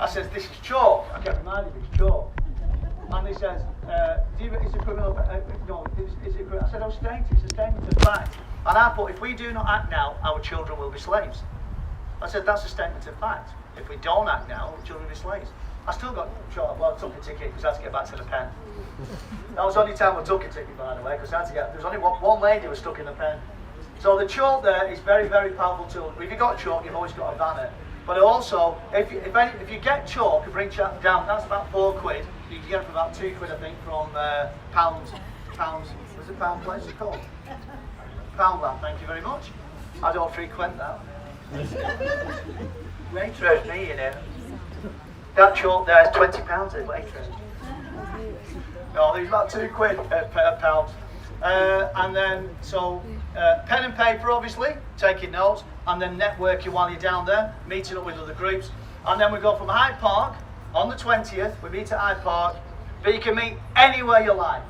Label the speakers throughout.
Speaker 1: I says, this is chalk. I get reminded it's chalk. And he says, is it criminal? No, is it criminal? I said, oh, it's a statement of fact. And I put, if we do not act now, our children will be slaves. I said, that's a statement of fact. If we don't act now, our children will be slaves. I still got chalk. Well, I took a ticket because I had to get back to the pen. That was the only time I took a ticket, by the way, because I had to get, there was only one lady who was stuck in the pen. So the chalk there is very, very powerful tool. If you've got chalk, you've always got a banner. But also, if you get chalk and bring chalk down, that's about £4. You can get it for about £2, I think, from pounds. Was it pound place it's called? Poundland, thank you very much. I don't frequent that. Waitrose me, you know. That chalk there is £20 at Waitrose. No, there's about £2 per pound. And then, so, pen and paper, obviously, taking notes, and then networking while you're down there, meeting up with other groups. And then we go from Hyde Park, on the 20th, we meet at Hyde Park, but you can meet anywhere you like.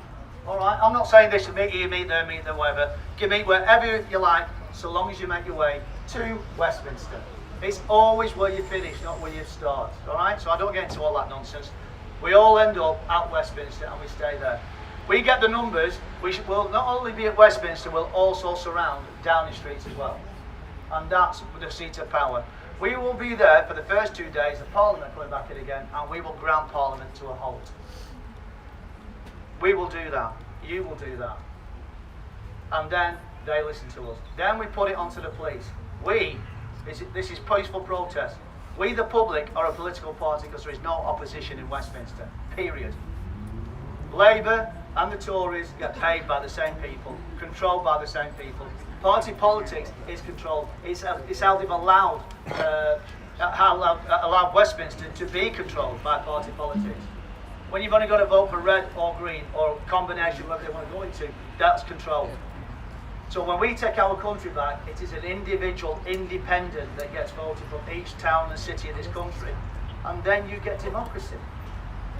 Speaker 1: All right, I'm not saying this to meet here, meet there, whatever. You can meet wherever you like, so long as you make your way to Westminster. It's always where you finish, not where you start. All right, so I don't get into all that nonsense. We all end up at Westminster and we stay there. We get the numbers, we'll not only be at Westminster, we'll also surround Downing Street as well. And that's the seat of power. We will be there for the first 2 days of Parliament coming back in again, and we will ground Parliament to a halt. We will do that. You will do that. And then they listen to us. Then we put it onto the police. This is peaceful protest. We, the public, are a political party because there is no opposition in Westminster. Period. Labour and the Tories get paid by the same people, controlled by the same people. Party politics is controlled. It's how they've allowed Westminster to be controlled by party politics. When you've only got to vote for red or green or a combination, whatever they want to go into, that's controlled. So when we take our country back, it is an individual, independent that gets voted from each town and city in this country. And then you get democracy.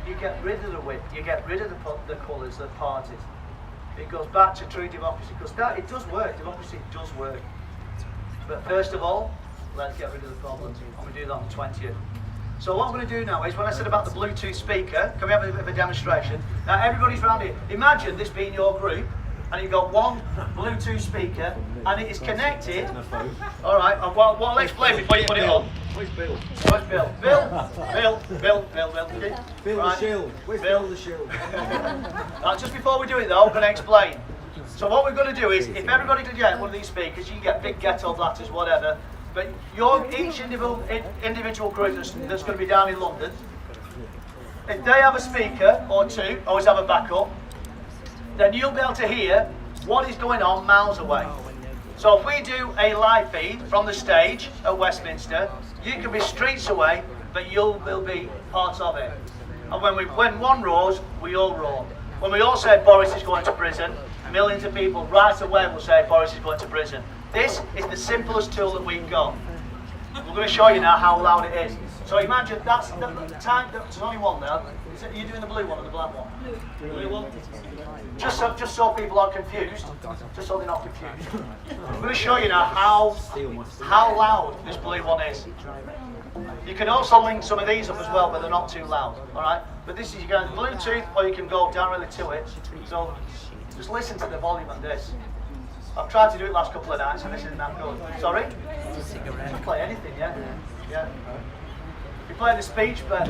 Speaker 1: You get rid of the whip, you get rid of the colours, the parties. It goes back to true democracy, because it does work, democracy does work. But first of all, let's get rid of the problems, and we do that on the 20th. So what I'm going to do now is, when I said about the Bluetooth speaker, can we have a bit of a demonstration? Now everybody's around here, imagine this being your group, and you've got one Bluetooth speaker, and it is connected. All right, well, I'll explain before you put it on.
Speaker 2: Where's Bill?
Speaker 1: Where's Bill? Bill.
Speaker 2: Bill
Speaker 1: right.
Speaker 2: the Shield. Where's Bill the Shield?
Speaker 1: Just before we do it though, I'm going to explain. So what we're going to do is, if everybody can get one of these speakers, you can get big ghetto blatters, whatever, but each individual group that's going to be down in London, if they have a speaker or two, always have a backup, then you'll be able to hear what is going on miles away. So if we do a live feed from the stage at Westminster, you can be streets away, but you will be part of it. And when one roars, we all roar. When we all say Boris is going to prison, millions of people right away will say Boris is going to prison. This is the simplest tool that we've got. We're going to show you now how loud it is. So imagine that's the time. There's only one there. Are you doing the blue one or the black one? Blue one. Just so people aren't confused. Just so they're not confused. I'm going to show you now how loud this blue one is. You can also link some of these up as well, but they're not too loud. All right. But this is, you can Bluetooth, or you can go directly to it. So just listen to the volume on this. I've tried to do it last couple of nights, and this isn't that good. Sorry? You can play anything, yeah? Yeah. You play the speech, but...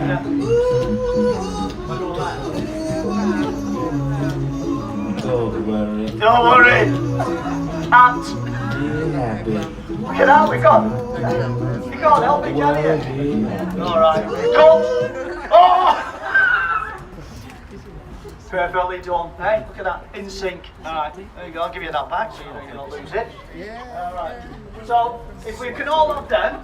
Speaker 2: Don't worry.
Speaker 1: Don't worry! Ant!
Speaker 2: Be happy.
Speaker 1: Look at that, you can't help me, can you? Alright. Come! Oh! Perfectly done. Hey, look at that, in sync. Alright, there you go, I'll give you that back so you know you're not lose it. Yeah. Alright. So, if we can all have them,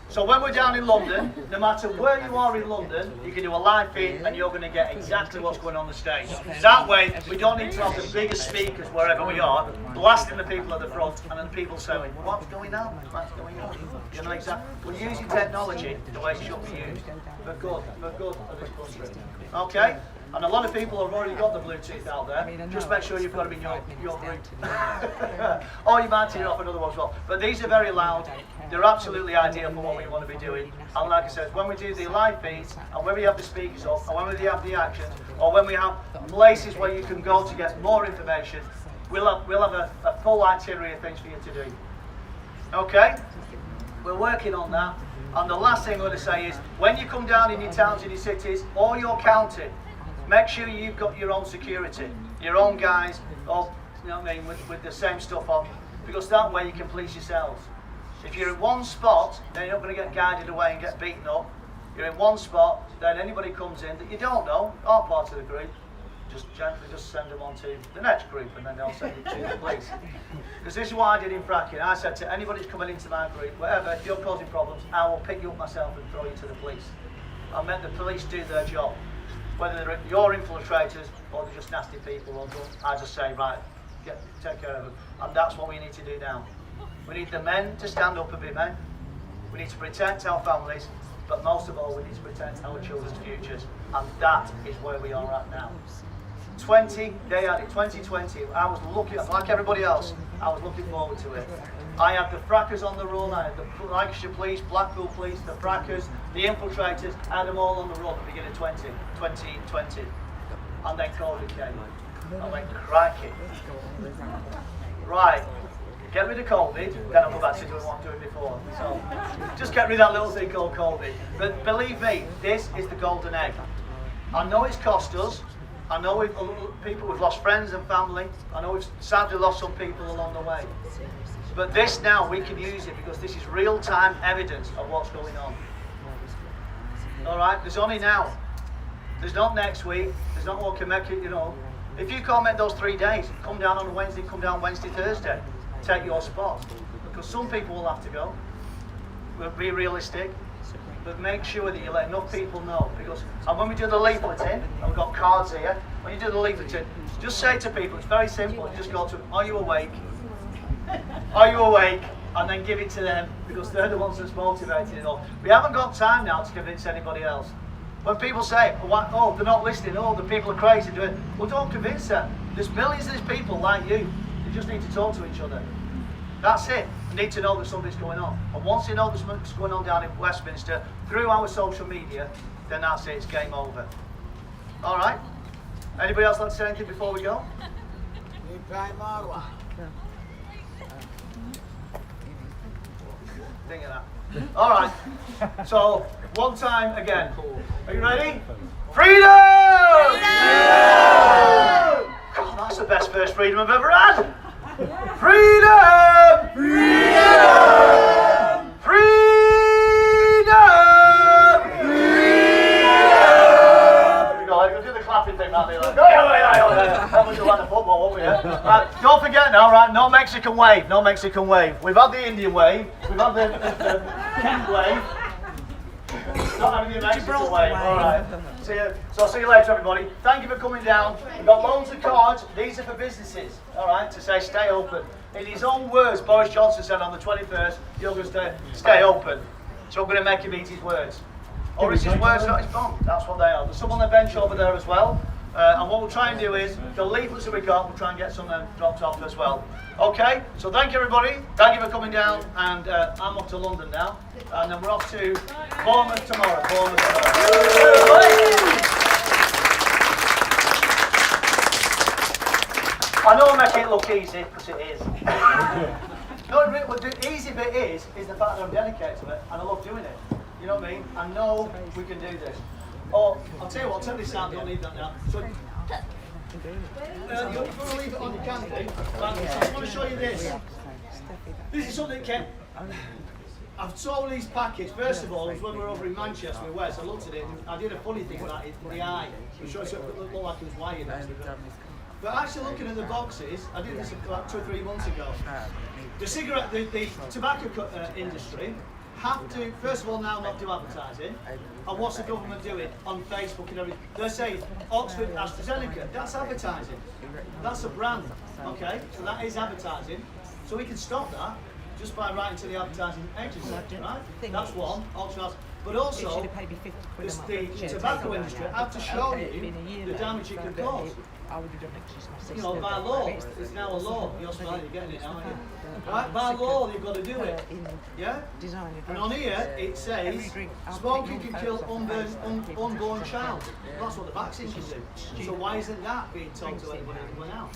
Speaker 1: so when we're down in London, no matter where you are in London, you can do a live feed and you're going to get exactly what's going on the stage. That way, we don't need to have the biggest speakers wherever we are, blasting the people at the front and then people saying, what's going on? What's going on? You know exactly. We're using technology the way it should be used. For good of this country. Okay? And a lot of people have already got the Bluetooth out there. Just make sure you've got them in your group. Or you might turn it off another one as well. But these are very loud. They're absolutely ideal for what we want to be doing. And like I said, when we do the live feeds, and when we have the speakers up, and when we have the action, or when we have places where you can go to get more information, we'll have a full itinerary of things for you to do. Okay? We're working on that. And the last thing I'm going to say is, when you come down in your towns and your cities, or your county, make sure you've got your own security, your own guys, or, you know what I mean, with the same stuff on, because that way you can police yourselves. If you're in one spot, then you're not going to get guided away and get beaten up. You're in one spot, then anybody comes in that you don't know, aren't part of the group, just gently just send them on to the next group, and then they'll send it to the police. Because this is what I did in fracking. I said to anybody who's coming into my group, whatever, if you're causing problems, I will pick you up myself and throw you to the police. I meant the police do their job. Whether they're your infiltrators or they're just nasty people, or I just say, right, take care of them. And that's what we need to do now. We need the men to stand up and be men. We need to protect our families, but most of all, we need to protect our children's futures. And that is where we are at now. 2020, I was looking, like everybody else, I was looking forward to it. I had the frackers on the roll, I had the Lancashire Police, Blackpool Police, the frackers, the infiltrators, I had them all on the roll at the beginning of 2020. And then COVID came. I went, crikey. Right, get rid of COVID, then I'll go back to doing what I'm doing before. So, just get rid of that little thing called COVID. But believe me, this is the golden egg. I know it's cost us. I know we've lost friends and family. I know we've sadly lost some people along the way. But this now, we can use it because this is real-time evidence of what's going on. All right, there's only now. There's not next week. There's not what can make it, you know. If you can't make those 3 days, come down on a Wednesday, come down Wednesday, Thursday. Take your spot. Because some people will have to go. We'll be realistic. But make sure that you let enough people know. And when we do the leafleting, and we've got cards here, when you do the leafleting, just say to people, it's very simple, you just go to them, are you awake? Are you awake? And then give it to them, because they're the ones that's motivated it all. We haven't got time now to convince anybody else. When people say, oh, they're not listening, oh, the people are crazy, well, don't convince them. There's millions of these people like you. They just need to talk to each other. That's it. They need to know that something's going on. And once they know there's something's going on down in Westminster, through our social media, then that's it, it's game over. All right? Anybody else like to say anything before we go? Think of that. All right. So, one time again. Are you ready? Freedom! Freedom! God, that's the best first freedom I've ever had. Freedom! Freedom! Freedom! Freedom! Go do the clapping thing, man. That was like the football, won't we? Right, don't forget now, right? No Mexican wave. No Mexican wave. We've had the Indian wave. We've had the Kent wave. Not having the Mexican wave. All right. See you. So I'll see you later, everybody. Thank you for coming down. We've got loads of cards. These are for businesses, all right, to say stay open. In his own words, Boris Johnson said on the 21st, you're going to stay open. So I'm going to make him eat his words. Or it's his words, not his bomb. That's what they are. There's some on the bench over there as well. And what we'll try and do is, the leaflets that we got, we'll try and get some of them dropped off as well. Okay, so thank you everybody. Thank you for coming down. And I'm off to London now. And then we're off to Bournemouth tomorrow. I know I make it look easy, because it is. No, the easy bit is the fact that I'm dedicated to it, and I love doing it. You know what I mean? I know we can do this. Oh, I'll tell you what, take this out, don't need that now. So, you want to leave it on, you can do. So I just want to show you this. This is something that came. I've sold these packets. First of all, it was when we were over in Manchester with Wes. I looked at it and I did a funny thing about it in the eye. I'm sure it looked like it was wired. But actually looking at the boxes, I did this about 2 or 3 months ago. The tobacco industry have to, first of all, now not do advertising. And what's the government doing on Facebook and everything? They're saying Oxford AstraZeneca, that's advertising. That's a brand, okay? So that is advertising. So we can stop that just by writing to the advertising agency, right? That's one. But also, the tobacco industry have to show you the damage it can cause. You know, by law, it's now a law. You're smiling, you're getting it now, aren't you? Right, by law, you've got to do it. Yeah? And on here, it says, smoking can kill unborn child. That's what the vaccine can do. So why isn't that being told to everybody now?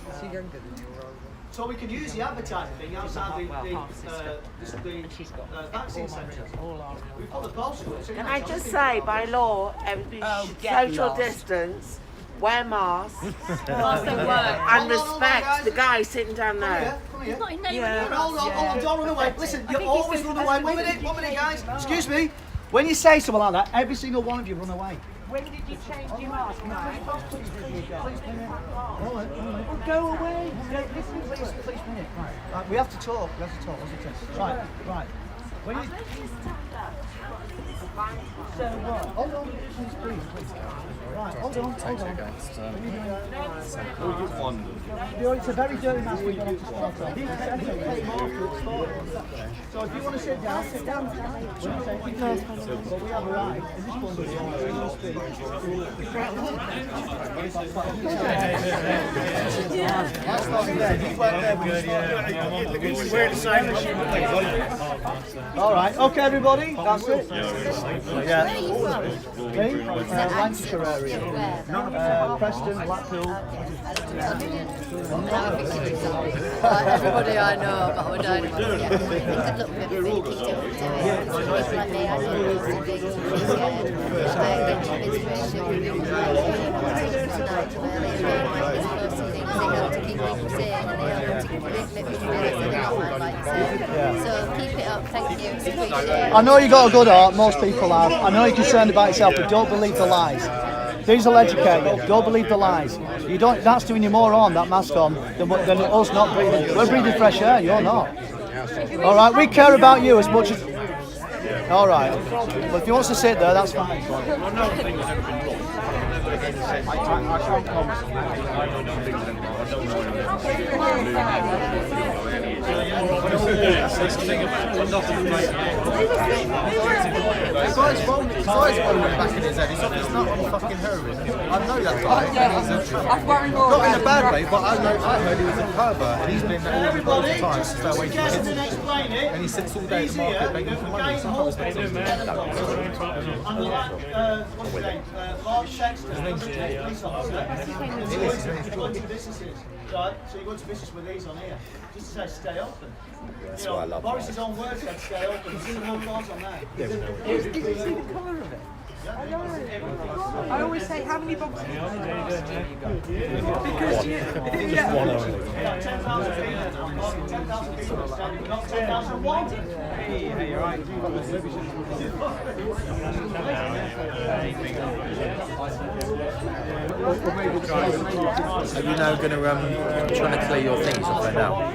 Speaker 1: So we can use the advertising thing outside the vaccine centres. We put the poster up.
Speaker 3: Can I just say, by law, everybody should social distance, wear masks, and respect the guy sitting down there.
Speaker 1: Come here. Hold on, don't run away. Listen, you always run away. 1 minute, guys. Excuse me. When you say something like that, every single one of you run away.
Speaker 3: When did you change your mask?
Speaker 1: Oh, go away. Please, minute. Right, we have to talk. Right. When you so what? Hold on, please. Right, hold on. It's a very dirty mask we've got on to start on. So if you want to sit down, sit down. But we have arrived. In this one, we're the same. All right, okay, everybody. That's it. Yeah. Lancashire area. Preston, Blackpool.
Speaker 4: Everybody I know about our dynamo. Yeah. You could look at everything he's doing. It's like me, I do lots of things. I get some inspiration from people like they help to keep people sane and they help to make people realise that they're not like so keep it up, thank you. It's appreciated.
Speaker 1: I know you got a good heart, most people have. I know you're concerned about yourself, but don't believe the lies. These will educate you. Don't believe the lies. You don't. That's doing you more harm, that mask on, than us not breathing. We're breathing fresh air. You're not. All right. We care about you as much as. All right. But if he wants to sit there, that's fine.
Speaker 5: Back in his head, he's not on fucking heroin. I know that guy. Not in a bad way, but I heard he was a pervert and he's been all the time to stay away from kids. And he sits all day at the market begging for money. Sometimes it's
Speaker 1: What's his name? Mark Sexton. Going to businesses. Right, so you go to business with these on here. Just to say stay open.
Speaker 5: That's what I love.
Speaker 1: Boris's own words said stay open. There's no laws on that.
Speaker 3: Did you see the colour of it? I always say, how many boxes have you got? Because if you get
Speaker 1: 10,000 people, 10,000 people standing, not 10,001.
Speaker 3: Hey, you're right.
Speaker 5: Are you now going to trying to clear your things off right now?